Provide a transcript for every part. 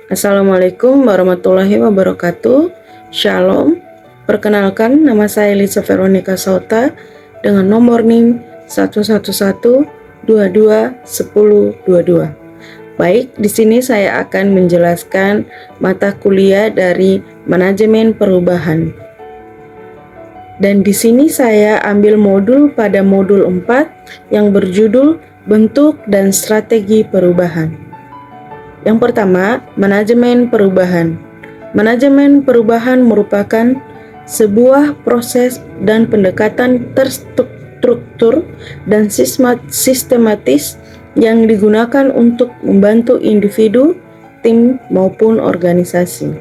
Assalamualaikum warahmatullahi wabarakatuh. Shalom. Perkenalkan, nama saya Lisa Veronica Sauta dengan nomor NIM 111221022. Baik, di sini saya akan menjelaskan mata kuliah dari manajemen perubahan. Dan di sini saya ambil modul pada modul 4 yang berjudul bentuk dan strategi perubahan. Yang pertama, manajemen perubahan. Manajemen perubahan merupakan sebuah proses dan pendekatan terstruktur dan sistematis yang digunakan untuk membantu individu, tim, maupun organisasi.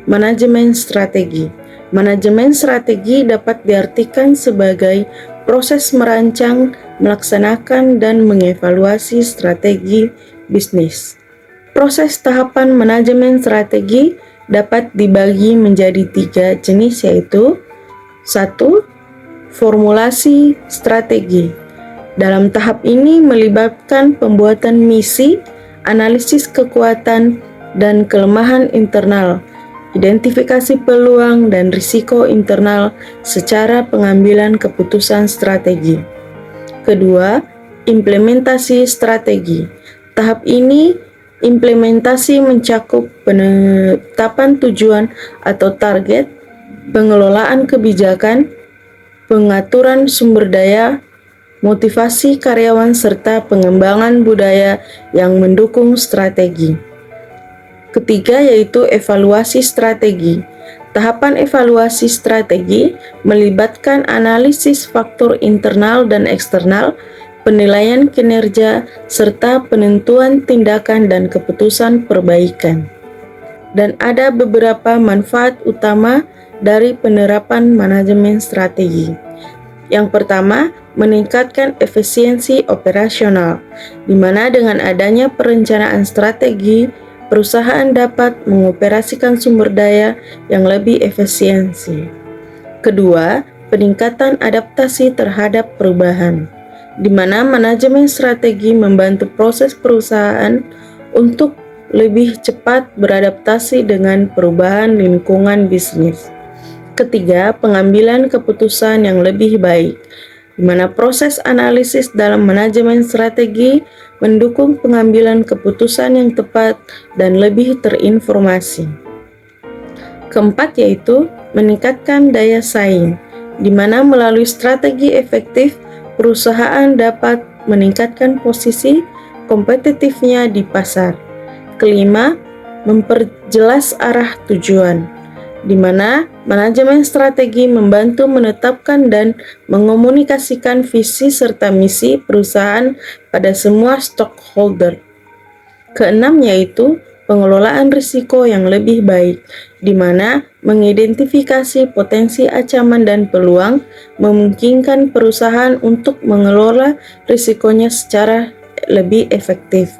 Manajemen strategi. Manajemen strategi dapat diartikan sebagai proses merancang, melaksanakan, dan mengevaluasi strategi bisnis. Proses tahapan manajemen strategi dapat dibagi menjadi 3 jenis, yaitu 1. Formulasi strategi. Dalam tahap ini melibatkan pembuatan misi, analisis kekuatan dan kelemahan internal, identifikasi peluang dan risiko internal secara pengambilan keputusan strategi. Kedua, implementasi strategi. Tahap ini implementasi mencakup penetapan tujuan atau target, pengelolaan kebijakan, pengaturan sumber daya, motivasi karyawan, serta pengembangan budaya yang mendukung strategi. Ketiga, yaitu evaluasi strategi. Tahapan evaluasi strategi melibatkan analisis faktor internal dan eksternal, penilaian kinerja, serta penentuan tindakan dan keputusan perbaikan. Dan ada beberapa manfaat utama dari penerapan manajemen strategi. Yang pertama, meningkatkan efisiensi operasional, di mana dengan adanya perencanaan strategi, perusahaan dapat mengoperasikan sumber daya yang lebih efisiensi. Kedua, peningkatan adaptasi terhadap perubahan, di mana manajemen strategi membantu proses perusahaan untuk lebih cepat beradaptasi dengan perubahan lingkungan bisnis. Ketiga, pengambilan keputusan yang lebih baik, di mana proses analisis dalam manajemen strategi mendukung pengambilan keputusan yang tepat dan lebih terinformasi. Keempat, yaitu meningkatkan daya saing, di mana melalui strategi efektif perusahaan dapat meningkatkan posisi kompetitifnya di pasar. Kelima, memperjelas arah tujuan, di mana manajemen strategi membantu menetapkan dan mengomunikasikan visi serta misi perusahaan pada semua stakeholder. Keenam, yaitu pengelolaan risiko yang lebih baik, di mana mengidentifikasi potensi ancaman dan peluang memungkinkan perusahaan untuk mengelola risikonya secara lebih efektif.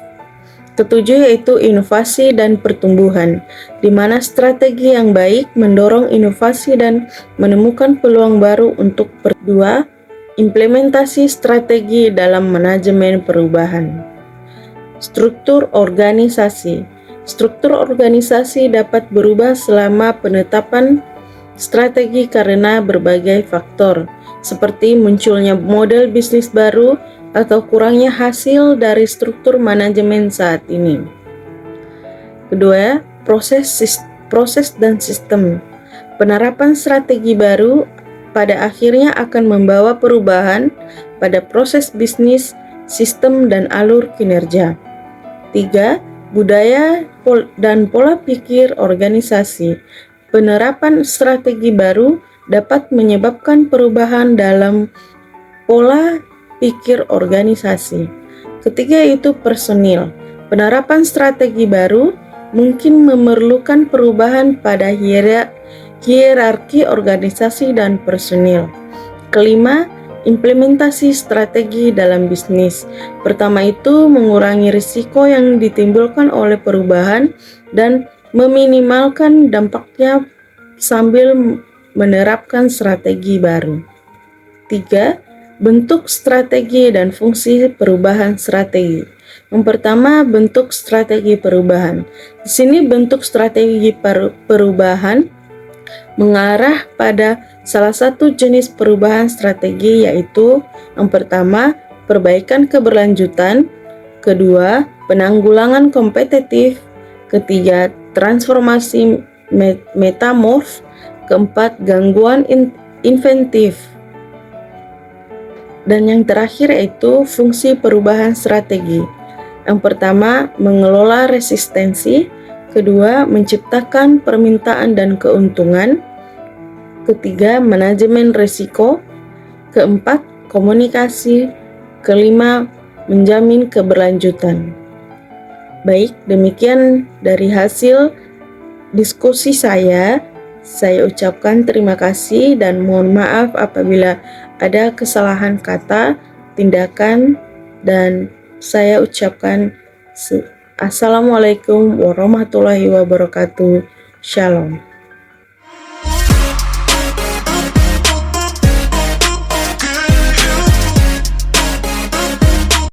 Ketujuh, yaitu inovasi dan pertumbuhan, di mana strategi yang baik mendorong inovasi dan menemukan peluang baru untuk berdua. Implementasi strategi dalam manajemen perubahan. Struktur organisasi. Struktur organisasi dapat berubah selama penetapan strategi karena berbagai faktor, seperti munculnya model bisnis baru atau kurangnya hasil dari struktur manajemen saat ini. Kedua, proses dan sistem. Penerapan strategi baru pada akhirnya akan membawa perubahan pada proses bisnis, sistem, dan alur kinerja. 3. Budaya dan pola pikir organisasi. Penerapan strategi baru dapat menyebabkan perubahan dalam pola pikir organisasi. Ketiga, yaitu personil. Penerapan strategi baru mungkin memerlukan perubahan pada hierarki organisasi dan personil. Kelima, implementasi strategi dalam bisnis. Pertama itu mengurangi risiko yang ditimbulkan oleh perubahan dan meminimalkan dampaknya sambil menerapkan strategi baru. 3. Bentuk strategi dan fungsi perubahan strategi. Yang pertama, bentuk strategi perubahan. Di sini bentuk strategi perubahan mengarah pada salah satu jenis perubahan strategi, yaitu yang pertama, perbaikan keberlanjutan, kedua, penanggulangan kompetitif, ketiga, transformasi metamorf, keempat, gangguan inventif, dan yang terakhir yaitu fungsi perubahan strategi. Yang pertama, mengelola resistensi, kedua, menciptakan permintaan dan keuntungan, ketiga, manajemen risiko, keempat, komunikasi, kelima, menjamin keberlanjutan. Baik, demikian dari hasil diskusi saya. Saya ucapkan terima kasih dan mohon maaf apabila ada kesalahan kata, tindakan, dan saya ucapkan Assalamualaikum warahmatullahi wabarakatuh. Shalom.